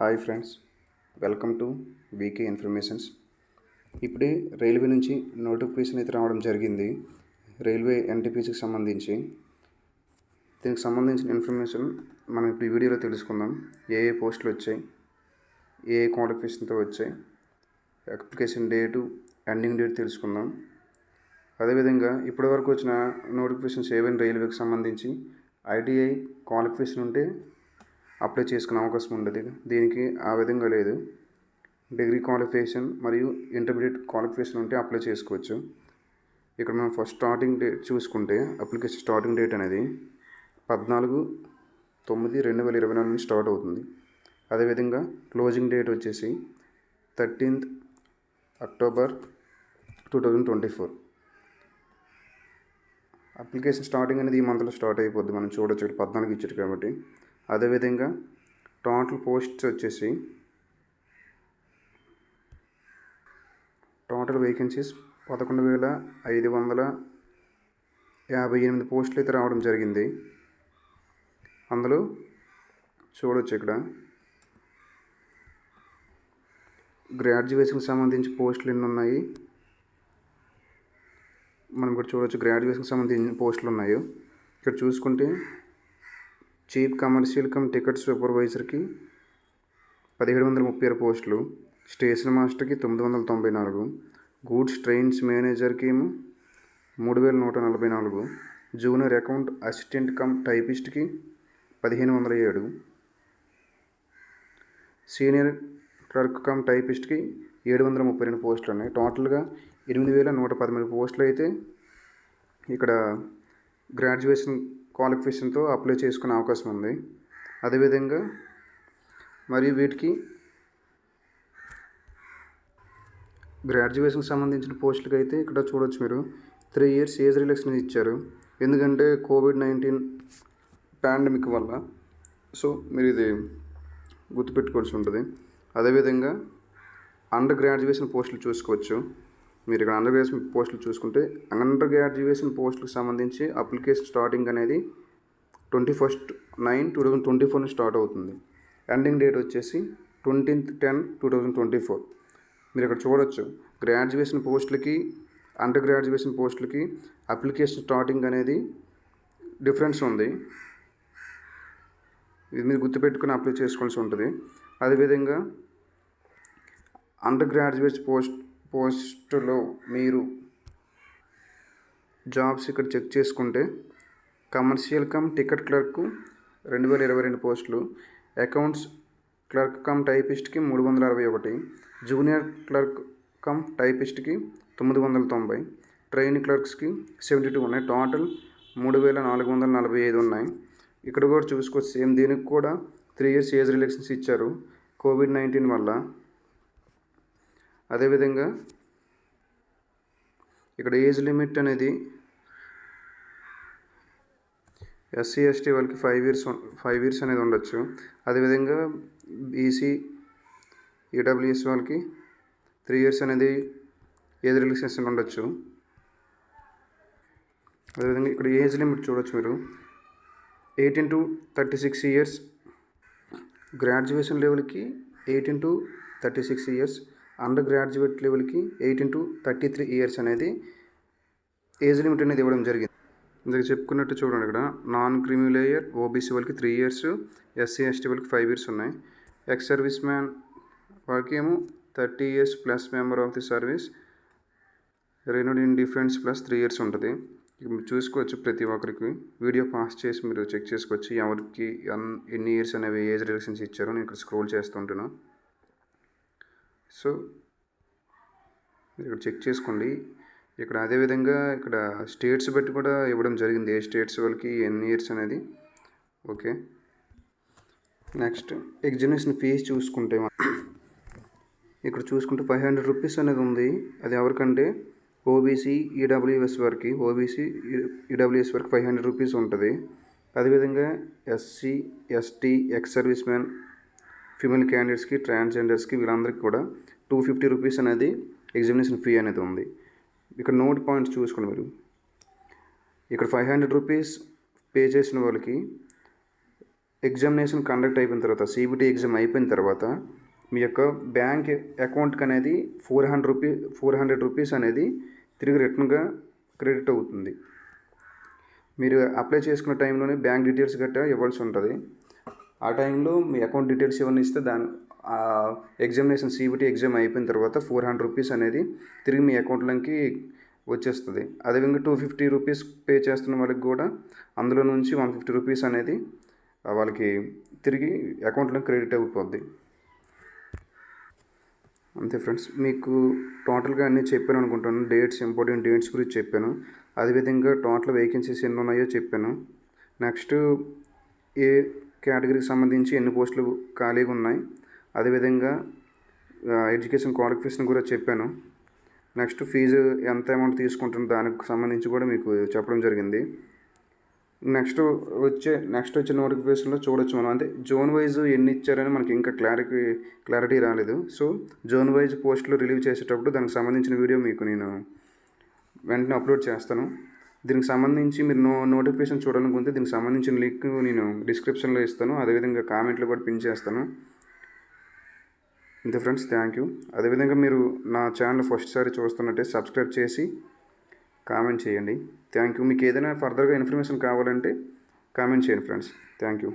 Hi friends, welcome to VK informations. ఇప్పుడే railway నుంచి notification అయితే రావడం జరిగింది. రైల్వే ఎన్టీపీసీకి సంబంధించి దీనికి సంబంధించిన ఇన్ఫర్మేషన్ మనం ఇప్పుడు ఈ వీడియోలో తెలుసుకుందాం. ఏ పోస్టులు వచ్చాయి, ఏ క్వాలిఫికేషన్తో వచ్చాయి, అప్లికేషన్ డేటు, ఎండింగ్ డేట్ తెలుసుకుందాం. అదేవిధంగా ఇప్పటివరకు వచ్చిన నోటిఫికేషన్స్ ఏవైనా రైల్వేకి సంబంధించి ఐటీఐ క్వాలిఫికేషన్ ఉంటే అప్లై చేసుకునే అవకాశం ఉండదు. దీనికి ఆ విధంగా లేదు. డిగ్రీ క్వాలిఫికేషన్ మరియు ఇంటర్మీడియట్ క్వాలిఫికేషన్ ఉంటే అప్లై చేసుకోవచ్చు. ఇక్కడ మనం ఫస్ట్ స్టార్టింగ్ డేట్ చూసుకుంటే అప్లికేషన్ స్టార్టింగ్ డేట్ అనేది 14/9/2024 నుంచి స్టార్ట్ అవుతుంది. అదేవిధంగా క్లోజింగ్ డేట్ వచ్చేసి 13th October 2024. అప్లికేషన్ స్టార్టింగ్ అనేది ఈ మంత్లో స్టార్ట్ అయిపోద్ది. మనం చూడొచ్చు, 14 ఇచ్చారు కాబట్టి. అదేవిధంగా టోటల్ పోస్ట్స్ వచ్చేసి టోటల్ వేకెన్సీస్ 11,558 పోస్టులు అయితే రావడం జరిగింది. అందులో చూడొచ్చు ఇక్కడ గ్రాడ్యుయేషన్కి సంబంధించి పోస్టులు ఎన్ని ఉన్నాయి మనం ఇక్కడ చూడొచ్చు. గ్రాడ్యుయేషన్కి సంబంధించిన పోస్టులు ఉన్నాయో ఇక్కడ చూసుకుంటే చీఫ్ కమర్షియల్ టికెట్ సూపర్వైజర్కి 1736 పోస్టులు, స్టేషన్ మాస్టర్కి 994, గూడ్స్ ట్రైన్స్ మేనేజర్కి ఏమో 3144, జూనియర్ అకౌంట్ అసిస్టెంట్ టైపిస్ట్కి 1507, సీనియర్ క్లర్క్ టైపిస్ట్కి 732 పోస్టులు ఉన్నాయి. టోటల్గా 8113 పోస్టులు అయితే ఇక్కడ గ్రాడ్యుయేషన్ క్వాలిఫికేషన్తో అప్లై చేసుకునే అవకాశం ఉంది. అదేవిధంగా మరియు వీటికి గ్రాడ్యుయేషన్కి సంబంధించిన పోస్టులకి అయితే ఇక్కడ చూడొచ్చు మీరు 3 years ఏజ్ రిలాక్సేషన్ ఇచ్చారు. ఎందుకంటే COVID-19 పాండమిక్ వల్ల. సో మీరు ఇది గుర్తుపెట్టుకోవాల్సి ఉంటుంది. అదేవిధంగా అండర్ గ్రాడ్యుయేషన్ పోస్టులు చూసుకోవచ్చు. మీరు ఇక్కడ అండర్ గ్రాడ్యుయేషన్ పోస్టులు చూసుకుంటే అండర్ గ్రాడ్యుయేషన్ పోస్టులకు సంబంధించి అప్లికేషన్ స్టార్టింగ్ అనేది 21/9/2024 స్టార్ట్ అవుతుంది. ఎండింగ్ డేట్ వచ్చేసి 20/10/2024. మీరు ఇక్కడ చూడొచ్చు, గ్రాడ్యుయేషన్ పోస్టులకి అండర్ గ్రాడ్యుయేషన్ పోస్టులకి అప్లికేషన్ స్టార్టింగ్ అనేది డిఫరెన్స్ ఉంది. ఇది మీరు గుర్తుపెట్టుకుని అప్లై చేసుకోవాల్సి ఉంటుంది. అదేవిధంగా అండర్ గ్రాడ్యుయేట్ పోస్టులో మీరు జాబ్స్ ఇక్కడ చెక్ చేసుకుంటే కమర్షియల్ టికెట్ క్లర్క్ 2022 పోస్టులు, అకౌంట్స్ క్లర్క్ టైపిస్ట్కి 361, జూనియర్ క్లర్క్ టైపిస్ట్కి 990, ట్రైన్ క్లర్క్స్కి 72 ఉన్నాయి. టోటల్ 3445 ఉన్నాయి. ఇక్కడ కూడా చూసుకోవచ్చు. సేమ్ దీనికి కూడా 3 years ఏజ్ రిలాక్సేషన్స్ ఇచ్చారు COVID-19 వల్ల. అదేవిధంగా ఇక్కడ ఏజ్ లిమిట్ అనేది SC ST వాళ్ళకి 5 years అనేది ఉండొచ్చు. అదేవిధంగా BC EWS వాళ్ళకి 3 years అనేది ఏజ్ రిలాక్సేషన్ ఉండొచ్చు. అదేవిధంగా ఇక్కడ ఏజ్ లిమిట్ చూడొచ్చు మీరు 18 to 36 years. గ్రాడ్యుయేషన్ లెవెల్కి 18 to 36 years, అండర్ గ్రాడ్యుయేట్ లెవెల్కి 18 to 33 years అనేది ఏజ్ లిమిట్ అనేది ఇవ్వడం జరిగింది. ఇందుకు చెప్పుకున్నట్టు చూడండి, ఇక్కడ నాన్ క్రీమీ లేయర్ OBC వాళ్ళకి 3 years, SC ST వాళ్ళకి 5 years ఉన్నాయి. ఎక్స్ సర్వీస్ మ్యాన్ వాళ్ళకి ఏమో 30 years plus member of the service renewed in defence plus 3 years ఉంటుంది. మీరు చూసుకోవచ్చు. ప్రతి ఒక్కరికి వీడియో పాస్ చేసి మీరు చెక్ చేసుకోవచ్చు ఎవరికి ఎన్ని ఇయర్స్ అనేవి ఏజ్ రిలాక్సేషన్స్ ఇచ్చారో. నేను ఇక్కడ స్క్రోల్ చేస్తుంటున్నాను. సో మీరు ఇక్కడ చెక్ చేసుకోండి. ఇక్కడ అదేవిధంగా ఇక్కడ స్టేట్స్ బట్టి కూడా ఇవ్వడం జరిగింది, ఏ స్టేట్స్ వాళ్ళకి ఎన్ని ఇయర్స్ అనేది. ఓకే, నెక్స్ట్ ఎగ్జామినేషన్ ఫీజు చూసుకుంటే ఇక్కడ చూసుకుంటే 500 రూపీస్ అనేది ఉంది. అది ఎవరికంటే OBC EWS వరకు, OBC EWS వరకు 500 రూపీస్ ఉంటుంది. అదేవిధంగా SC ST ex service man, female క్యాండిడేట్స్కి, ట్రాన్స్జెండర్స్కి వీళ్ళందరికీ కూడా 250 రూపీస్ అనేది ఎగ్జామినేషన్ ఫీ అనేది ఉంది. ఇక్కడ నోట్ పాయింట్స్ చూసుకోండి మీరు. ఇక్కడ 500 రూపీస్ పే చేసిన వాళ్ళకి ఎగ్జామినేషన్ కండక్ట్ అయిపోయిన తర్వాత సిబిటి ఎగ్జామ్ అయిపోయిన తర్వాత మీ యొక్క బ్యాంక్ అకౌంట్కి అనేది 400 రూపీస్ అనేది తిరిగి రిటర్న్గా క్రెడిట్ అవుతుంది. మీరు అప్లై చేసుకున్న టైంలోనే బ్యాంక్ డీటెయిల్స్ గట్టా ఇవ్వాల్సి ఉంటుంది. ఆ టైంలో మీ అకౌంట్ డీటెయిల్స్ ఇవన్నీ ఇస్తే ఎగ్జామినేషన్ సిబిటి ఎగ్జామ్ అయిపోయిన తర్వాత 400 రూపీస్ అనేది తిరిగి మీ అకౌంట్లోకి వచ్చేస్తుంది. అదేవిధంగా 250 రూపీస్ పే చేస్తున్న వాళ్ళకి కూడా అందులో నుంచి 150 రూపీస్ అనేది వాళ్ళకి తిరిగి అకౌంట్లో క్రెడిట్ అయిపోద్ది. అంతే ఫ్రెండ్స్, మీకు టోటల్గా అన్నీ చెప్పాను అనుకుంటాను. ఇంపార్టెంట్ డేట్స్ గురించి చెప్పాను. అదేవిధంగా టోటల్ వేకెన్సీస్ ఎన్ని ఉన్నాయో చెప్పాను. నెక్స్ట్ ఏ కేటగిరీకి సంబంధించి ఎన్ని పోస్టులు ఖాళీగా ఉన్నాయి, అదేవిధంగా ఎడ్యుకేషన్ క్వాలిఫికేషన్ కూడా చెప్పాను. నెక్స్ట్ ఫీజు ఎంత అమౌంట్ తీసుకుంటున్న దానికి సంబంధించి కూడా మీకు చెప్పడం జరిగింది. నెక్స్ట్ వచ్చే నోటిఫికేషన్లో చూడొచ్చు మనం. అంటే జోన్ వైజ్ ఎన్ని ఇచ్చారని మనకి ఇంకా క్లారిటీ రాలేదు. సో జోన్ వైజ్ పోస్టులు రిలీవ్ చేసేటప్పుడు దానికి సంబంధించిన వీడియో మీకు నేను వెంటనే అప్లోడ్ చేస్తాను. దీనికి సంబంధించి మీరు నోటిఫికేషన్ చూడాలనుకుంటే దీనికి సంబంధించిన లింక్ నేను డిస్క్రిప్షన్లో ఇస్తాను. అదేవిధంగా కామెంట్లో కూడా పిన్ చేస్తాను. ఇంతే ఫ్రెండ్స్, థ్యాంక్ యూ. అదేవిధంగా మీరు నా ఛానల్ ఫస్ట్ సారి చూస్తున్నట్టే సబ్స్క్రైబ్ చేసి కామెంట్ చేయండి. Thank you. మీకు ఏదైనా ఫర్దర్గా ఇన్ఫర్మేషన్ కావాలంటే కామెంట్ చేయండి ఫ్రెండ్స్. Thank you.